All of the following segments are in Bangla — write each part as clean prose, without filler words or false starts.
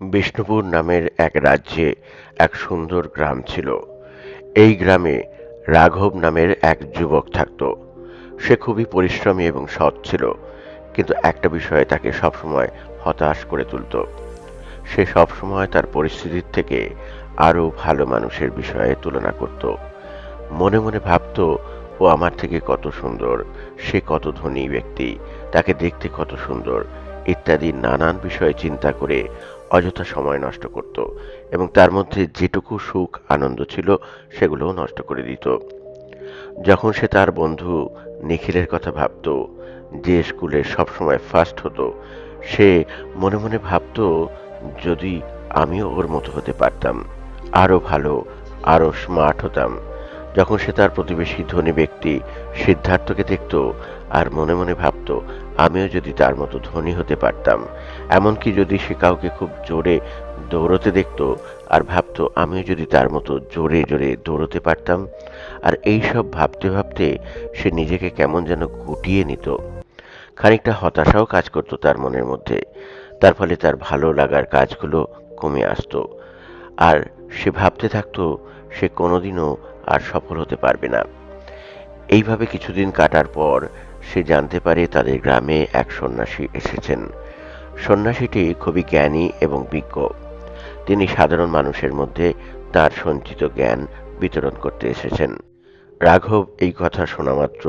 বিষ্ণুপুর নামের এক রাজ্যে এক সুন্দর গ্রাম ছিল। এই গ্রামে রাঘব নামের এক যুবক থাকত। সে খুবই পরিশ্রমী এবং সৎ ছিল, কিন্তু একটা বিষয়ে তাকে সবসময় হতাশ করে তুলত। সে সবসময় তার পরিস্থিতির থেকে আরো ভালো মানুষের বিষয়ে তুলনা করত। মনে মনে ভাবত, ও আমার থেকে কত সুন্দর, সে কত ধনী ব্যক্তি, তাকে দেখতে কত সুন্দর, ইত্যাদি নানান বিষয়ে চিন্তা করে অযথা সময় নষ্ট করত এবং তার মধ্যে যেটুকু সুখ আনন্দ ছিল সেগুলোও নষ্ট করে দিত। যখন সে তার বন্ধু নিখিলের কথা ভাবত, যে স্কুলে সবসময় ফার্স্ট হতো, সে মনে মনে ভাবত, যদি আমিও ওর মতো হতে পারতাম, আরো ভালো, আরো স্মার্ট হতাম। যখন সে তার প্রতিবেশী ধনী ব্যক্তি সিদ্ধার্থকে দেখত, আর মনে মনে ভাবত, আমিও যদি তার মতো ধনী হতে পারতাম। এমনকি যদি সে কাউকে খুব জোরে দৌড়তে দেখত, আর ভাবত, আমিও যদি তার মতো জোরে জোরে দৌড়তে পারতাম। আর এই সব ভাবতে ভাবতে সে নিজেকে কেমন যেন গুটিয়ে নিত। খানিকটা হতাশাও কাজ করত তার মনের মধ্যে। তার ফলে তার ভালো লাগার কাজগুলো কমে আসতো। আর সে ভাবতে থাকতো, সে কোনোদিনও আর সফল হতে পারবে না। এইভাবে কিছুদিন কাটার পর সে জানতে পারে তাদের গ্রামে এক সন্ন্যাসী এসেছেন। সন্ন্যাসীটি খুবই জ্ঞানী এবং বিজ্ঞ। তিনি সাধারণ মানুষের মধ্যে তার সঞ্চিত জ্ঞান বিতরণ করতে এসেছেন। রাঘব এই কথা শোনা মাত্র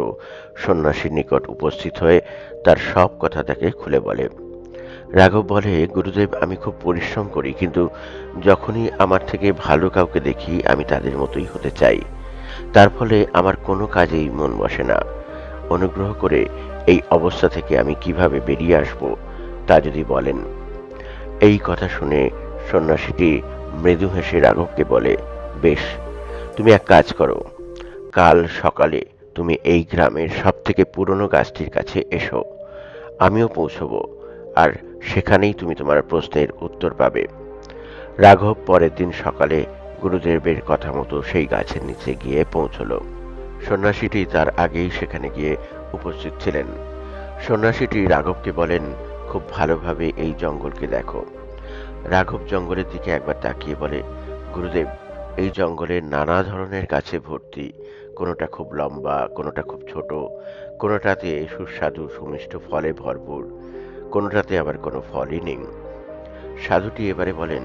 সন্ন্যাসীর নিকট উপস্থিত হয়ে তার সব কথা তাকে খুলে বলে। রাঘব বলে, গুরুদেব, আমি খুব পরিশ্রম করি, কিন্তু যখনই আমার থেকে ভালো কাউকে দেখি আমি তাদের মতোই হতে চাই। তার ফলে আমার কোনো কাজেই মন বসে না। অনুগ্রহ করে এই অবস্থা থেকে আমি কিভাবে বেরিয়ে আসব তা যদি বলেন। এই কথা শুনে সন্ন্যাসীটি মৃদু হেসে রাঘবকে বলে, বেশ, তুমি এক কাজ করো, কাল সকালে তুমি এই গ্রামের সব থেকে পুরনো গাছটির কাছে এসো। আমিও পৌঁছবো, আর সেখানেই তুমি তোমার প্রশ্নের উত্তর পাবে। রাঘব পরের দিন সকালে গুরুদেবের কথা মতো সেই গাছের নিচে গিয়ে পৌঁছল। সন্ন্যাসীটি তার আগেই সেখানে গিয়ে উপস্থিত ছিলেন। সন্ন্যাসীটি রাঘবকে বলেন, খুব ভালোভাবে এই জঙ্গলকে দেখো। রাঘব জঙ্গলের দিকে একবার তাকিয়ে বলে, গুরুদেব, এই জঙ্গলে নানা ধরনের গাছে ভর্তি। কোনোটা খুব লম্বা, কোনোটা খুব ছোট, কোনোটাতে সুস্বাদু সুমিষ্ট ফলে ভরপুর, কোনোটাতে আবার কোনো ফলই নেই। সাধুটি এবারে বলেন,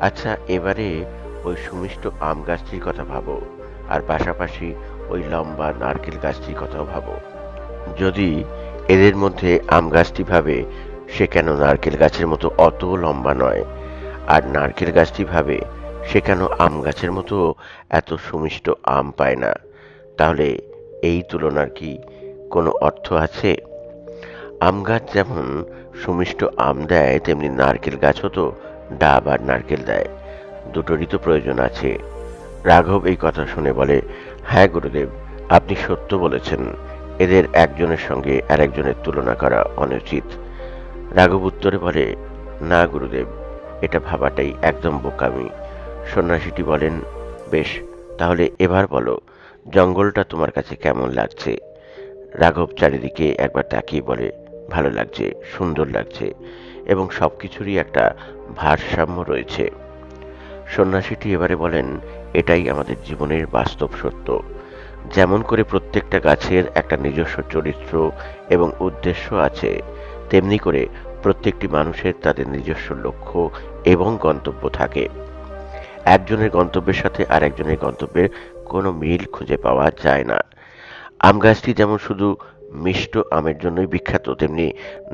আচ্ছা, এবারে ওই সুমিষ্ট আম গাছটির কথা ভাবো, আর পাশাপাশি ওই লম্বা নারকেল গাছটির কথাও ভাবো। যদি এদের মধ্যে আম গাছটি ভাবে, সে কেন নারকেল গাছের মতো অত লম্বা নয়, আর নারকেল গাছটি ভাবে, সে কেন আম গাছের মতো এত সুমিষ্ট আম পায় না, তাহলে এই তুলনার কি কোনো অর্থ আছে? আম গাছ যেমন সুমিষ্ট আম দেয়, তেমনি নারকেল গাছও তো ডাব আর নারকেল দেয়। দুটোরই তো প্রয়োজন আছে। রাঘব এই কথা শুনে বলে, হ্যাঁ গুরুদেব, আপনি সত্য বলেছেন। এদের একজনের সঙ্গে আর একজনের তুলনা করা অনুচিত। রাঘব উত্তরে বলে, না গুরুদেব, এটা ভাবাটাই একদম বোকামি। সন্ন্যাসীটি বলেন, বেশ, তাহলে এবার বলো, জঙ্গলটা তোমার কাছে কেমন লাগছে? রাঘব চারিদিকে একবার তাকিয়ে বলে, ভালো লাগছে, সুন্দর লাগছে, এবং সবকিছুরই একটা ভারসাম্য রয়েছে। সন্ন্যাসীটি এবারে বলেন, এটাই আমাদের জীবনের বাস্তব সত্য। যেমন করে প্রত্যেকটা গাছের একটা নিজস্ব চরিত্র এবং উদ্দেশ্য আছে, তেমনি করে প্রত্যেকটি মানুষের তাদের নিজস্ব লক্ষ্য এবং গন্তব্য থাকে। একজনের গন্তব্যের সাথে আর একজনের গন্তব্যের কোনো মিল খুঁজে পাওয়া যায় না। আম গাছটি যেমন শুধু মিষ্ট আমের জন্যই বিখ্যাত, তেমনি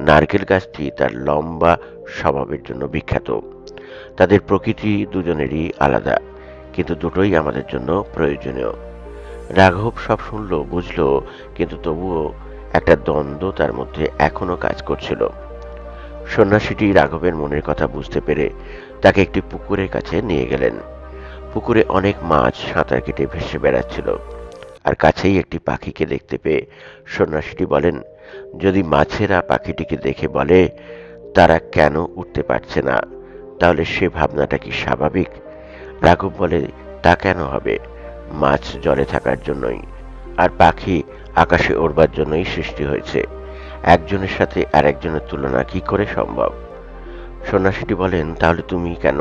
নারকেল গাছটি তার লম্বা স্বভাবের জন্য বিখ্যাত। তাদের প্রকৃতি দুজনেরই আলাদা, কিন্তু দুটোই আমাদের জন্য প্রয়োজনীয়। রাঘব সব শুনল, বুঝল, কিন্তু তবুও একটা দ্বন্দ্ব তার মধ্যে এখনো কাজ করছিল। সন্ন্যাসীটি রাঘবের মনের কথা বুঝতে পেরে তাকে একটি পুকুরের কাছে নিয়ে গেলেন। পুকুরে অনেক মাছ সাঁতার কেটে ভেসে বেড়াচ্ছিল, আর কাছেই একটি পাখিকে দেখতে পেয়ে সন্ন্যাসীটি বলেন, যদি মাছেরা পাখিটিকে দেখে বলে তারা কেন উঠতে পারছে না, তাহলে সে ভাবনাটা কি স্বাভাবিক? রাঘব বলে, তা কেন হবে? মাছ জলে থাকার জন্যই, আর পাখি আকাশে ওড়বার জন্যই সৃষ্টি হয়েছে। একজনের সাথে আর একজনের তুলনা কি করে সম্ভব? সন্ন্যাসীটি বলেন, তাহলে তুমি কেন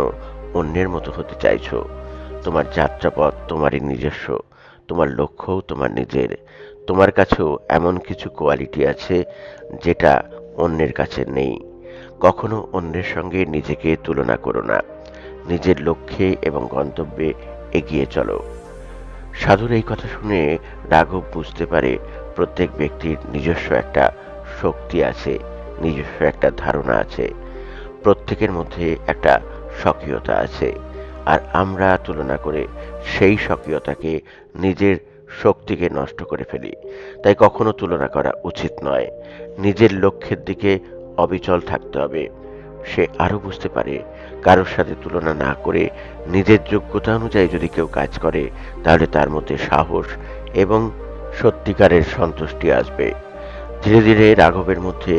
অন্যের মতো হতে চাইছো? তোমার যাত্রাপথ তোমারই নিজস্ব, তোমার লক্ষ্যও তোমার নিজের। তোমার কাছেও এমন কিছু কোয়ালিটি আছে যেটা অন্যের কাছে নেই। কখনো অন্যের সঙ্গে নিজেকে তুলনা করো না, নিজের লক্ষ্যে এবং গন্তব্যে এগিয়ে চলো। সাধুর এই কথা শুনে রাঘব বুঝতে পারে প্রত্যেক ব্যক্তির নিজস্ব একটা শক্তি আছে, নিজস্ব একটা ধারণা আছে, প্রত্যেকের মধ্যে একটা স্বকীয়তা আছে। আর আমরা তুলনা করে সেই স্বকীয়তাকে, নিজের শক্তিকে নষ্ট করে ফেলি। তাই কখনো তুলনা করা উচিত নয়, নিজের লক্ষ্যের দিকে অবিচল থাকতে হবে। সে আরো বুঝতে পারে কারোর সাথে তুলনা না করে নিজের যোগ্যতা অনুযায়ী যদি কেউ কাজ করে তাহলে তার মধ্যে সাহস এবং সত্যিকারের সন্তুষ্টি আসবে। ধীরে ধীরে রাঘবের মধ্যে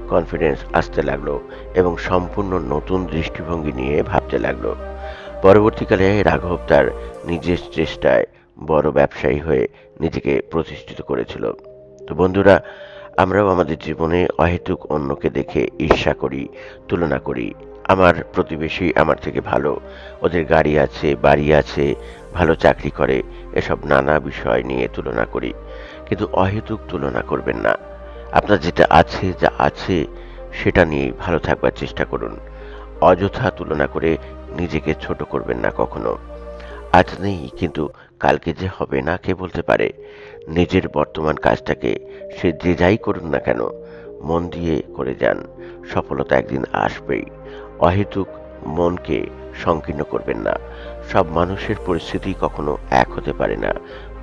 কনফিডেন্স আসতে লাগলো এবং সম্পূর্ণ নতুন দৃষ্টিভঙ্গি নিয়ে ভাবতে লাগলো। পরবর্তীকালে রাঘব তার নিজের চেষ্টায় বড় ব্যবসায়ী হয়ে নিজেকে প্রতিষ্ঠিত করেছিল। তো বন্ধুরা, আমরাও আমাদের জীবনে অহেতুক অন্যকে দেখে ঈর্ষা করি, তুলনা করি। আমার প্রতিবেশী আমার থেকে ভালো, ওদের গাড়ি আছে, বাড়ি আছে, ভালো চাকরি করে, এসব নানা বিষয় নিয়ে তুলনা করি। কিন্তু অহেতুক তুলনা করবেন না। আপনার যেটা আছে, যা আছে সেটা নিয়ে ভালো থাকবার চেষ্টা করুন। অযথা তুলনা করে নিজেকে ছোট করবেন না কখনো। আজ নেই কিন্তু কালকে যে হবে না কে বলতে পারে? নিজের বর্তমান কাজটাকে সে যে যাই করুন না কেন মন দিয়ে করে যান, সফলতা একদিন আসবেই। অহেতুক মনকে সংকীর্ণ করবেন না। সব মানুষের পরিস্থিতি কখনো এক হতে পারে না,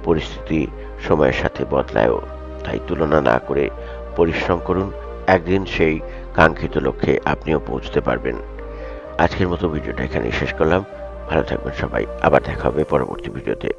পরিস্থিতি সময়ের সাথে বদলায়ও। তাই তুলনা না করে পরিশ্রম করুন, একদিন সেই কাঙ্ক্ষিত লক্ষ্যে আপনিও পৌঁছতে পারবেন। আজকের মতো ভিডিওটা এখানেই শেষ করলাম। ভালো থাকবেন সবাই, আবার দেখা হবে পরবর্তী ভিডিওতে।